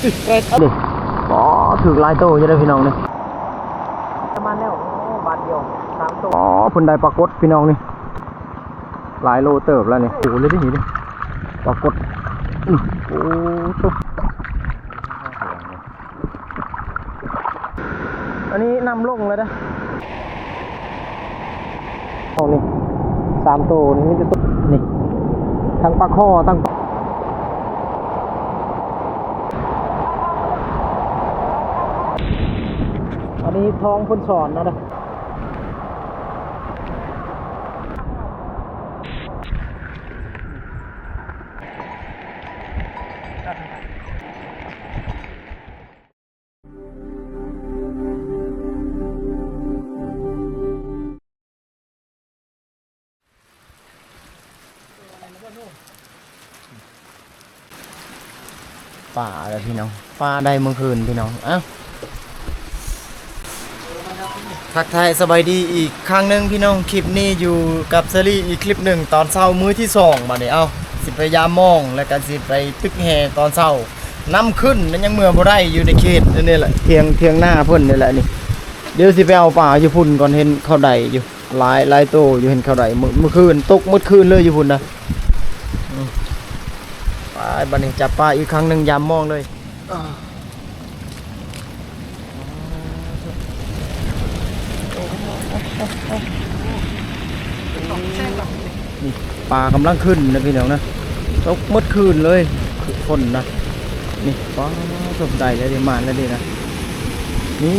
ดิอ๋อถือลายโตจะได้พี่น้องนี่ประมาณแล้วบาทเดียว3 ตัวอ๋อพุ่นได้ปรากฏพี่น้องนี่หลายโลเติบแล้วนี่โอ้เลยที่นี่ดิปรากฏโอ้ตุ๊บอันนี้นำลงเลยนะโอ้นี่3 ตัวนี่มันจะตุ๊บนี่ทั้งปลาข้อทั้งอันนี้ท้องคนสอนนะนะป่าเลยพี่น้องป่าได้เมื่อคืนพี่น้องอ้าวทักทายสบายดีอีกครั้งหนึ่งพี่น้องคลิปนี้อยู่กับเซรีอีกคลิปหนึ่งตอนเช้ามื้อที่2มาเนี่ยเอาสิพยายามมองแล้วก็สิไปตึกแห่ตอนเช้าน้ำขึ้นนั่นยังเมื่อบ่ได้อยู่ในเขตนี่แหละเทียงหน้าเพิ่นนี่แหละนี่เดี๋ยวสิไปเอาป่าอยู่พุ่นก่อนเห็นเขาใดอยู่หลายโตอยู่เห็นเขาใดเมื่อคืนตกเมื่อคืนเลยอยู่พุ่นนะไปบัดนี้จับปลาอีกครั้งหนึ่งยามมองเลยนี่ปลากำลังขึ้นนะพี่น้องนะตกเมื่อคืนเลยฝนนะนี่ปลาสมใจเลยดิมาแล้วดินะนี่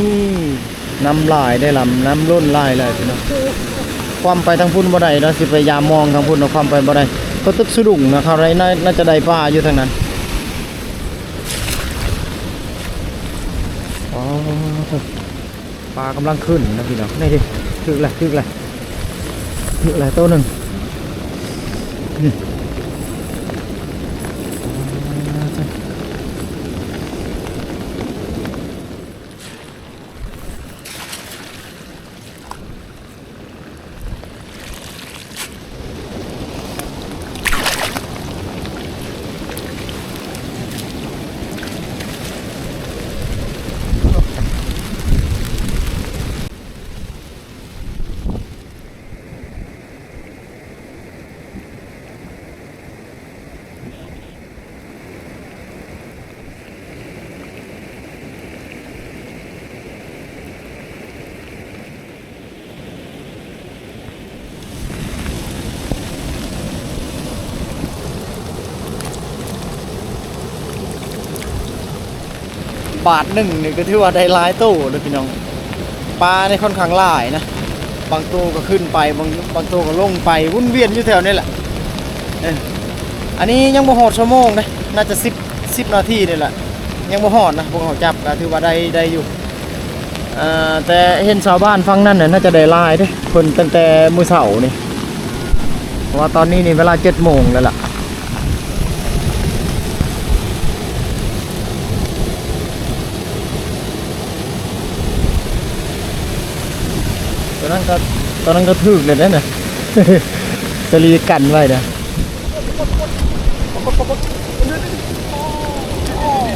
น้ำลายได้ลำน้ำล้นลายเลยพี่น้องความไปทางพุ่นบ่ได้เราสิพยายามมองทางพุ่นเราความไปบ่ได้ก็ตึกสะดุ้งนะครับไรน่าจะได้ปลาอยู่ทางนั้นอ๋อปลากำลังขึ้นนะพี่น้องนี่ดิถึกเลยตัวหนึ่งบาทหนึ่งนี่ก็ถือว่าได้หลายตู้เลยพี่น้องปลาในค่อนข้างหลายนะบางตัวก็ขึ้นไปบางตัวก็ลงไปวุ่นเวียนอยู่แถวนี้แหละอันนี้ยังบ่หอดชั่วโมงนะน่าจะ10 นาทีนี่แหละยังบ่หอดนะพวกเขาจับก็ถือว่าได้อยู่แต่เห็นชาวบ้านฟังนั่นน่าจะได้หลายเด้คนตั้งแต่มื้อเช้านี่เพราะว่าตอนนี้นี่เวลา7 โมงแล้วล่ะตอนนั้นก็ถึกเลยนะเนี่ยจะรีกันไว้นะ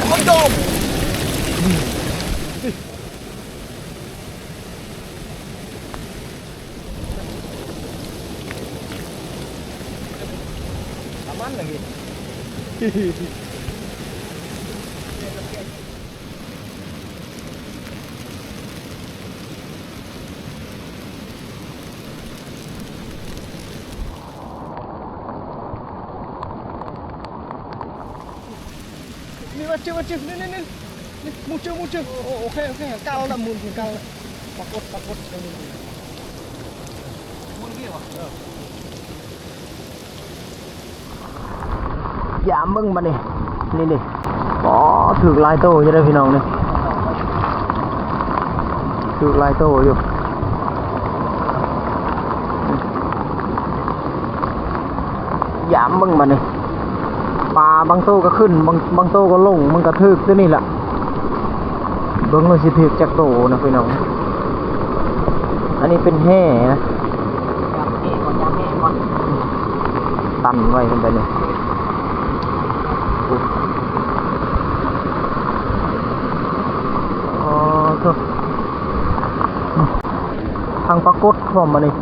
มันลยwajibนี่muncul oke kal lah muncul kal pakutอย่ามึงมาดินี่อ๋อถือลายโตจะได้พี่น้องนี่ถือลายโตอยู่อย่ามึงมาดิปลาบางโตก็ขึ้นบางโตก็ลงมันก็ทึกตัวนี่แหละเบิ้งมันสิทึกจากโตนะพี่น้องอันนี้เป็นแห่นะตันไว้กันไปเลย างปรากฏพร้อมมานี่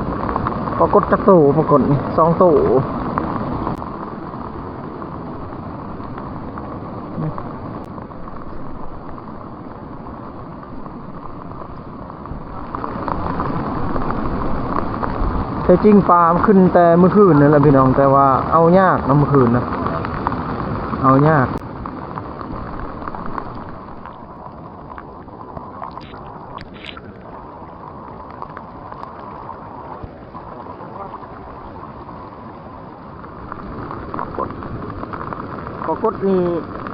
ปรากฏจักโตปรากฏนี่2 โตแต่จริงปลาขึ้นแต่เมื่อคืนนั่นแหละพี่น้องแต่ว่าเอายากนะเมื่อคืนนะเอายากปรากฏนี่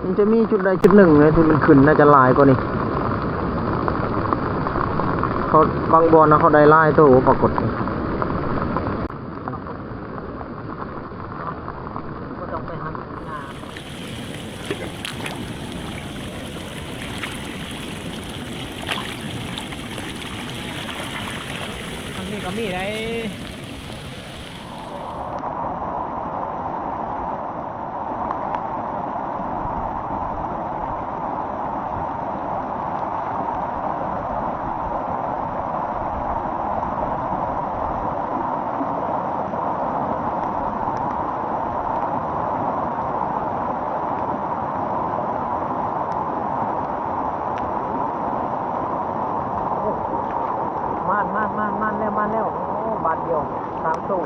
มันจะมีจุดใดจุดหนึ่งนะที่มันขึ้นน่าจะลายกว่านี้เขาบางบอลนะเขาได้ลายตัวปรากฏนี่ก็มีได้มาแล้วโอ้บาทเดียว3 ตู้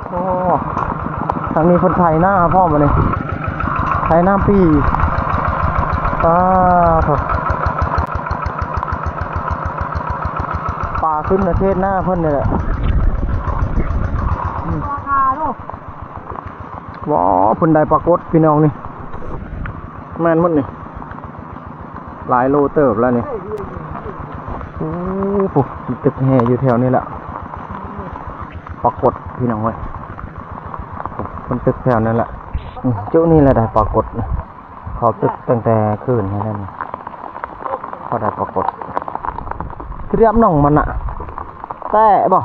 โอ้ทางนี้คนไทยหน้าพ่อมาเลยไทยหน้าปีปลาขึ้นประเทศหน้าเพิ่นนี่แหละว้าวเพิ่นได้ปรากฏพี่น้องนี่แม่นหมดนี่หลายโลเติบแล้วนี่โอ้โหตึกแห่อยู่แถวนี้แหละปรากฏพี่น้องเว้ยคนตึกแถวนั้นแหละเจ้านี่แหละได้ปรากฏเขาตึกตั้งแต่คืนนั่นนี่เขาได้ปรากฏเรียบน้องมันอะแต่บ่ช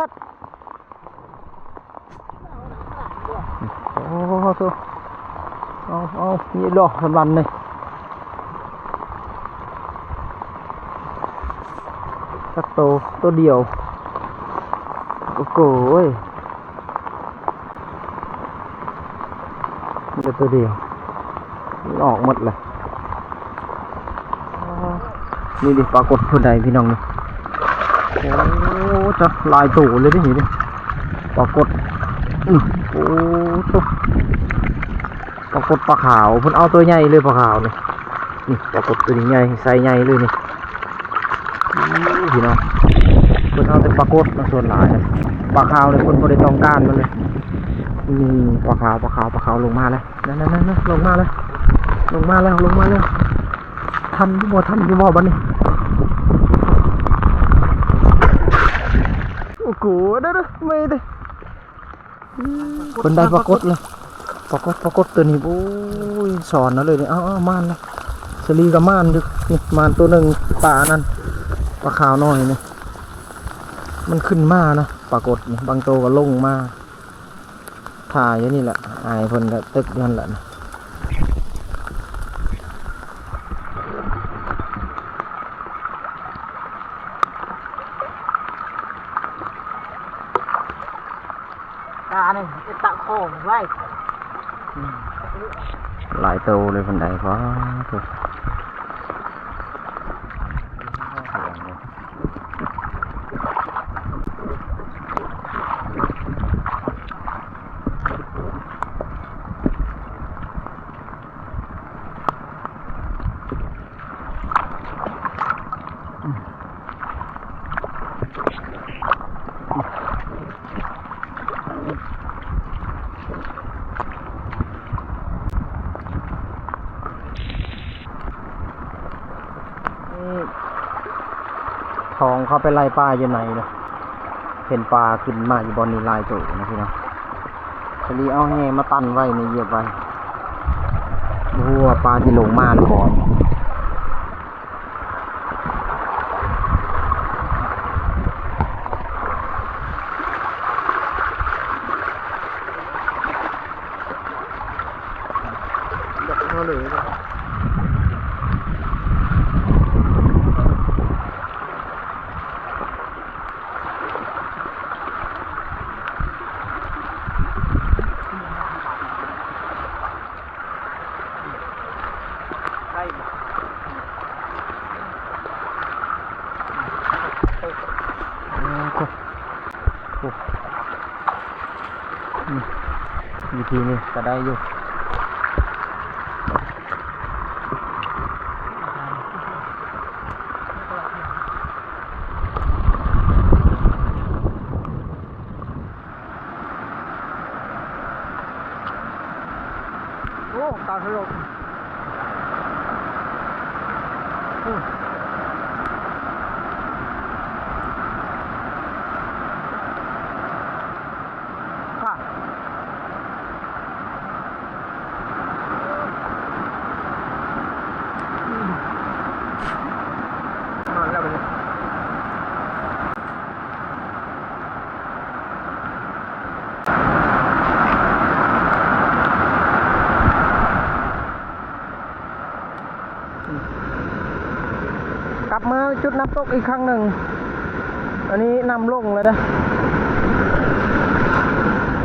ัดโอ้โหเอานี่ดอกสำรันเลยสักตัวเดียวโอ้โหเดี๋ยวตัวเดียวออกหมดเลยนี่ดิปรากฏคนใดพี่น้องนี่โอ้จะลายตู่เลยที่นี่ปรากฏโอ้ตุ๊ปรากฏปลาขาวเพิ่นเอาตัวใหญ่เลยปลาขาวนี่ปรากฏตัวใหญ่ใส่ใหญ่เลยนี่พี่น้องเพิ่นเอาแต่ปรากฏมาส่วนหลายปลาขาวเลยคนบ่ได้ต้องการมันเลยปลาขาวลงมาแล้วนั่นลงมาแล้วทันอยู่บ่บัดนี้โอ้โหเด้อไม่ได้คนได้ปรากฏเลยปรากฏตัวนี้โอ้ยสอนนะเลยเนี่ยเอาม่านเลยสลีกับม่านดึกนี่ม่านตัวหนึ่งป่านั่นปลาขาวน้อยนี่มันขึ้นมานะปรากฏนี่บางตัวก็ลงมาถ่ายอย่างนี้แหละอายเพิ่นก็ตึกนั่นแหละนะตาเนี่ยตะโค้งไว้หลายตัวเลยเพิ่นได้เพราะทองเขาไปไล่ปลาอยู่ไหนนะเห็นปลาขึ้นมาอยู่บนนี้ลายตัวนะพี่น้องสลีเอาแห่มาตั้นไว้ในเหยียบไว้ โอ้ปลาที่ลงมาแล้วก่อนวิธีนี้ก็ได้อยู่โอ้ตาสลบกลับมาจุดน้ำตกอีกครั้งหนึ่งอันนี้นำลงแล้วนะ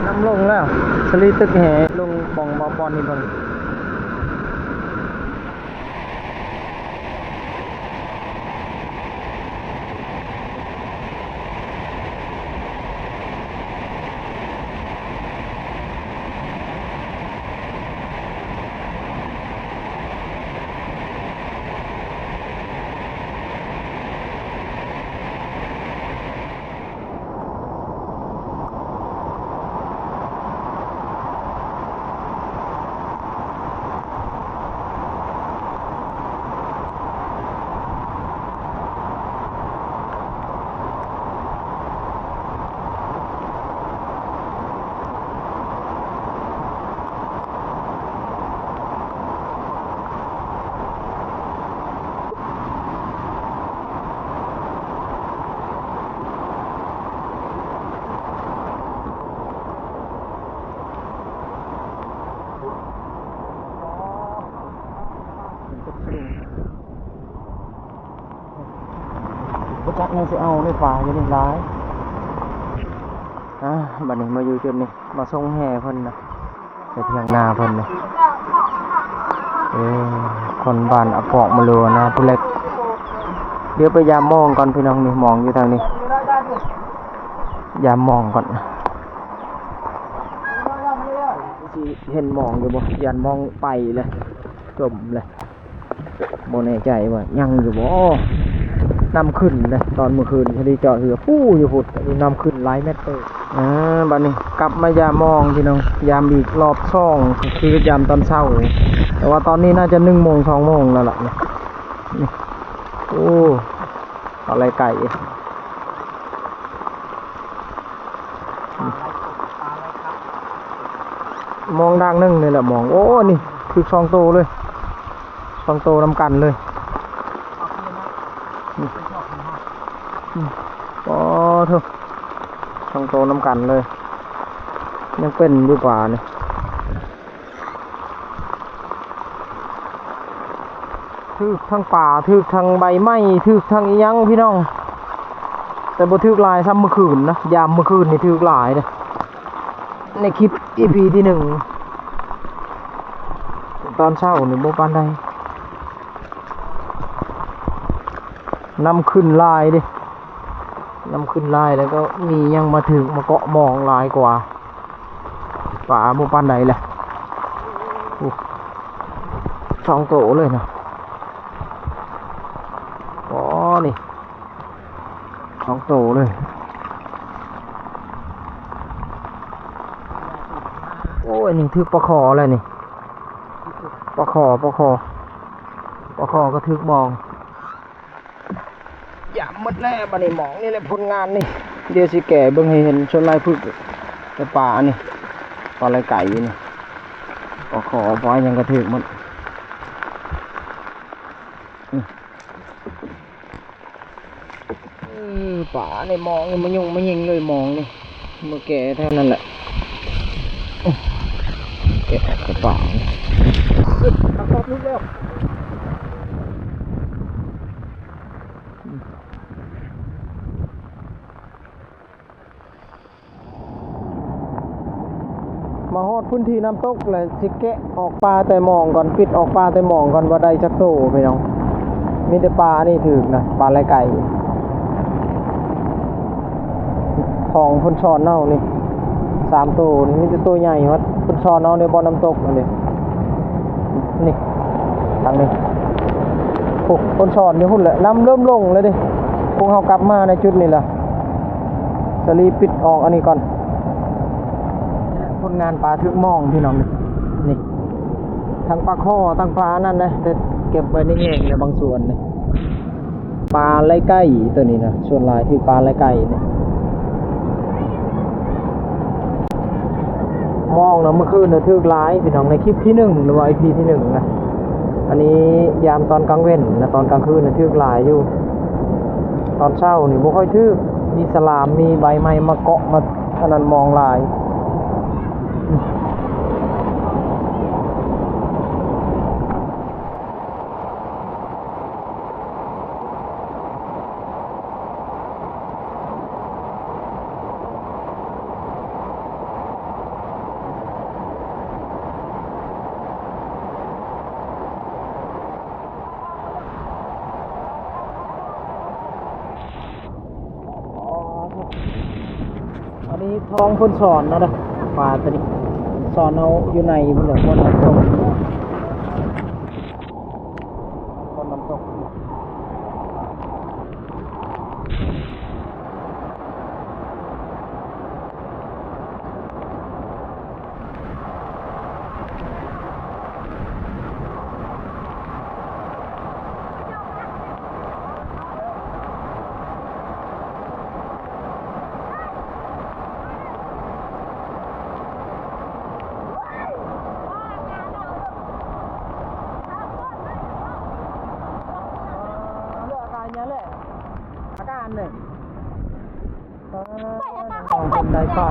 นำลงแล้วสลีตึกแห่ลงบองบอลนี่บอลประจักษ์นี่สิเอาในป่าอยู่นี่ร้ายบัดนี้มาอยู่จุดนี้มาส่งแห่เพิ่นนะไปเพียงนาเพิ่นนะคนบ้านอปอกมาลัวนะผู้เล็กเดี๋ยวไปยามมองก่อนพี่น้องนี่มองอยู่ทางนี้ยามมองก่อนเห็นมองอยู่บ่ยันมองไปเลยจมเลยบ่แน่ใจว่ายังอยู่บ่นำขึ้นเลยตอนเมื่อคืนพอดีเจาะเหือฟู่อยู่พุดนำขึ้นหลายเมตรเลยบัดนี้กลับมายามมองพี่น้องยามอีกรอบช่องคือยามตอนเช้าแต่ว่าตอนนี้น่าจะ1 โมง 2 โมงแล้วล่ะนี่โอ้อะไรไก่มองดังนึงเลยแหละมองโอ้นี่คือ2 โตเลย2 โตนำกันเลยอ๋อเถอะ2 โตน้ำกันเลยยังเป็นอยู่กว่านี่ทึกทั้งป่าทึกทั้งใบไม้ทึกทั้งอีหยังพี่น้องแต่บ่ทึกลายซ้ำเมื่อคืนนะยามเมื่อคืนนี่ทึกลายเลยในคลิป EP ที่ 1ตอนเช้านี่บ่ปานใดนำขึ้นลายดินำขึ้นลายแล้วก็มียังมาถึงมาเกาะมองลายกว่าป่าโมปานใดแหละ2 โตเลยนะอ๋อนี่2 โตเลยโอ้ยนี่ทึกปลาคอเลยนี่ปลาคอก็ทึกมองอย่าหมดแล้วบัดนี้หมองนี่แหละผลงานนี่เดี๋ยวสิแก่เบิ่งให้เห็นชนลายพึกในป่านี่ปลาไหลไก่นี่ปลาขอปลายังกระถึกหมด ป่าในมองมันยุ่งมันยิงเลยมองนี่มือแก่เท่านั้นแหละแก่กระป๋าขับรถลุกแล้วมาฮอดพื้นที่น้ำตกเลยสิแกะออกปลาแต่มองก่อนปิดออกปลาแต่มองก่อนว่าได้จักโตไปน้องมีแต่ปลานี่ถึกนะปลาไหลไก่ของพนชอนเน่านี่3ตัวนี่มีแต่ตัวใหญ่วัดพนชอนเน่าในบ่อน้ำตกอันนี้นี่ทางนี้โอ้พนชอนนี่หุ่นแหละน้ำเริ่มลงเลยดิพวกเขากลับมาในจุดนี้แหละจะรีบปิดออกอันนี้ก่อนผลงานปลาทึกมองพี่น้องนี่ทั้งปลาข้อทั้งปลานั่นนะแต่เก็บไว้ในแง่งในบางส่วนนี่ปลาไหลไก่ตัวนี้นะส่วนลายที่ปลาไหลไก่เนี่ยมองนะเมื่อคืนนะทึกร้ายพี่น้องในคลิปที่1หรือว่า EP ที่1นะอันนี้ยามตอนกลางเว้นนะตอนกลางคืนนะทึกหลายอยู่ตอนเช้านี่บ่ค่อยทึกมีสลามมีใบไม้มาเกาะมาอันนั้นมองลายอันนี้ท้องพ่นสอนนะเด้อปลาตัวนี้สอนเอาอยู่ในมันเหลือคนน้ำตกคนน้ำตกอาการเลยของคนใดป่า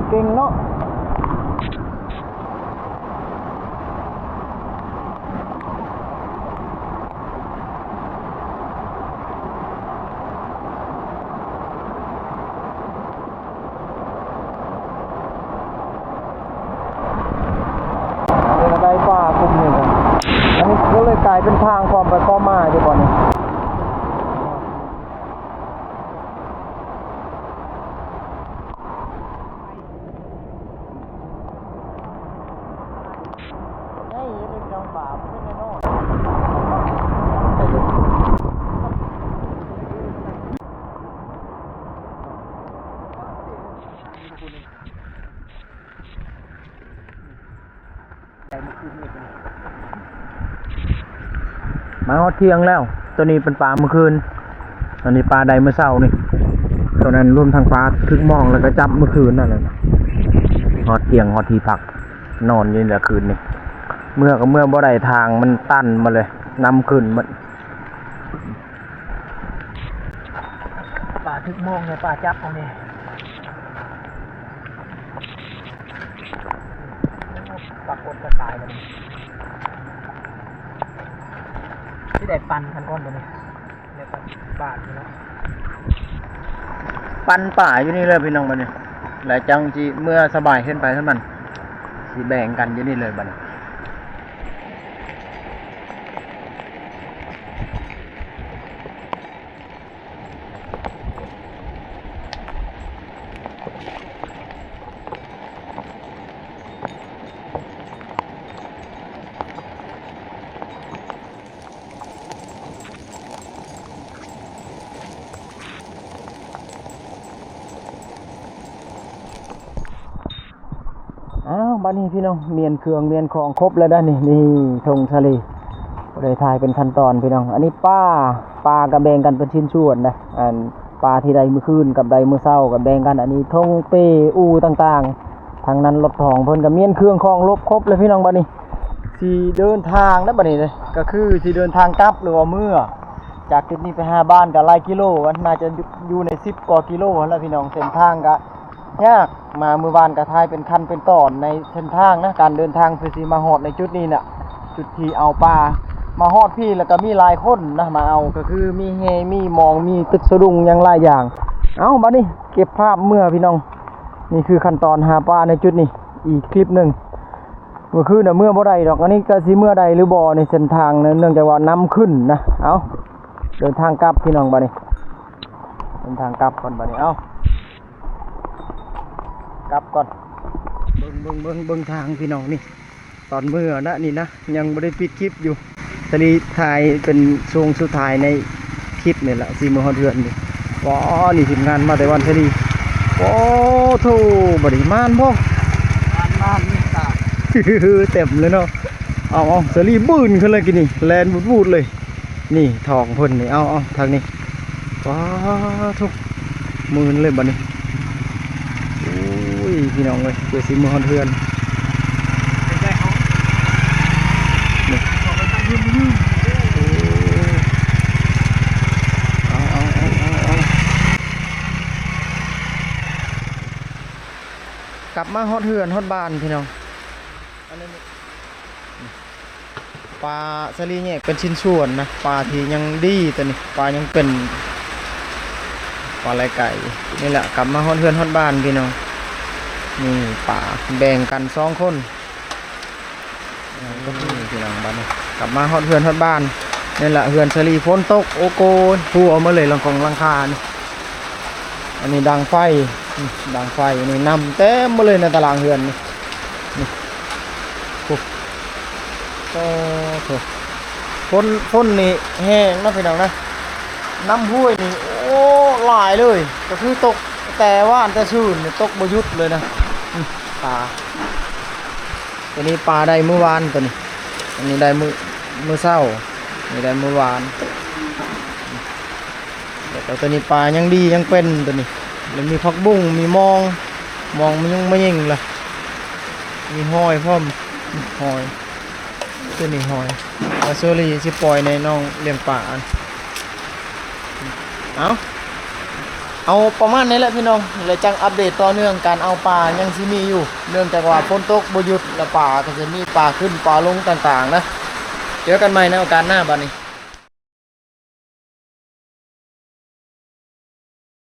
เก่งเนาะเป็นได้ป่ากลุ่มหนึ่งอันนี้ก็เลยกลายเป็นทางความไปความมาดีกว่านี้มาฮอดเที่ยงแล้วตัวนี้เป็นปลาเมื่อคืนตัวนี้ปลาใดเมื่อเช้านี่ตัวนั้นรวมทางปลาทึกมองแล้วก็จับเมื่อคืนนั่นแหละฮอดเที่ยงฮอดที่พักนอนอยู่ในคืนนี่เมื่อบ่ได้ทางมันตันมาเลยนำขึ้นมันปลาทึกมองเนี่ยปลาจับตรงนี้ปลากดกระต่ายเลยที่ได้ปันคันก้อนตัวนี้เนี่ยปันบาทอยู่แล้วปันป่าอยู่นี่เลยพี่น้องบัดนี้หลายจังจีเมื่อสบายขึ้นไปเท่านั้นสิแบ่งกันอยู่นี่เลยบัดนี้บ้านนี้พี่น้องเมียนเครื่องเมียนของครบแล้วด้านนี้นี่ธงทะเลได้ถ่ายเป็นขั้นตอนพี่น้องอันนี้ปลากระแบ่งกันเป็นชิ้นส่วนนะอันปลาที่ใดมื้อคืนกับใดมื้อเช้ากับแบ่งกันอันนี้ธงเปอูต่างๆทางนั้นรถทองเพิ่นกับเมียนเครื่องของครบเลยพี่น้องบ้านนี้ สีเดินทางแล้วบัดนี้เลยก็คือสีเดินทางกลับหรือว่าเมื่อจากจุดนี้ไปหาบ้านก็หลายกิโลวันน่าจะอยู่ใน10 กว่ากิโลแล้วพี่น้องเส้นทางก็ยากมาเมื่อวานก็ทายเป็นขั้นเป็นตอนในเส้นทางนะการเดินทางเพื่อสิมาฮอดในจุดนี้น่ะจุดที่เอาปลามาฮอดพี่แล้วก็มีหลายคนนะมาเอาก็คือมีเฮมีมองมีตึกสะดุ้งอย่างหลายอย่างเอาบัดนี้เก็บภาพเมื่อพี่น้องนี่คือขั้นตอนหาปลาในจุดนี้อีกคลิปหนึ่งเมื่อคืนน่ะเมื่อบ่ได้ดอกอันนี้ก็สิเมื่อใดหรือบ่ในเส้นทางเนื่องจากว่าน้ำขึ้นนะเอาเดินทางกลับพี่น้องบัดนี้เดินทางกลับก่อนบัดนี้เอากลับก่อนเบิ่งทางพี่น้องนี่ตอนเมื่อนะนี่นะยังบ่ได้ปิดคลิปอยู่ตอนนี้ถ่ายเป็นช่วงสุดท้ายในคลิปนี่แหละ4 มื้อฮอดเดือนนี่ว้านี่ทีมงานมาแต่วันทะเลโอ้โธ่บ่ได้มานบ่มานนี่ตา เต็มเลยเนาะเอาสลีบื้นขึ้นเลยกินนี่แลนบูดเลยนี่ทองเพิ่นนี่เอาทางนี้ว้าทุกมืนเลยบัดนี้โอ้ยพี่น้องเอ้ยเพื่อสิมือฮอนเทือนนี่เอากลับมาฮอดเทือนฮอดบ้านพี่น้องปลาสลีเนี่ยเป็นชิ้นส่วนนะปลาที่ยังดีแต่นี่ปลายังเป็นปลาไหลไก่นี่แหละกลับมาฮอดเฮือนฮอดบ้านพี่น้องนี่ปลาแบ่งกัน2 คนก็คือพี่น้องบ้านนี้กลับมาฮอดเฮือนฮอดบ้านนี่แหละเฮือนสลีฝนตกโอโกผู้เอามาเลยหลังของหลังคานี่อันนี้ดังไฟนี่นำเต็มมาเลยในตารางเฮือนนี่ก็ฝนนี่แห้งนะพี่น้องนะน้ำห้วยนี่โอ้หลายเลยก็คือตกแต่ว่าอันแต่ชื่นตกบยุดเลยนะปลาตัวนี้ปลาได้เมื่อวานตัวนี้อันนี้ได้มื้อเช้านี่ได้เมื่อวานแต่ตัวนี้ปลายังดียังเป็นตัวนี้แล้วมีผักบุ้งมีมองมันยังไม่ยิงเลยมีหอยพร้อมหอยตัวนี้หอยแล้วโซลีสิปล่อยในน้องเลี้ยงปลาเอาประมาณนี้แหละพี่น้องเลยจังอัปเดตต่อเนื่องการเอาปลายังสิมีอยู่เนื่องจากว่าฝนตกบ่หยุดแล้วปลาก็จะมีปลาขึ้นปลาลงต่างๆนะเจอกันใหม่ในโอกาสหน้าบัดนี้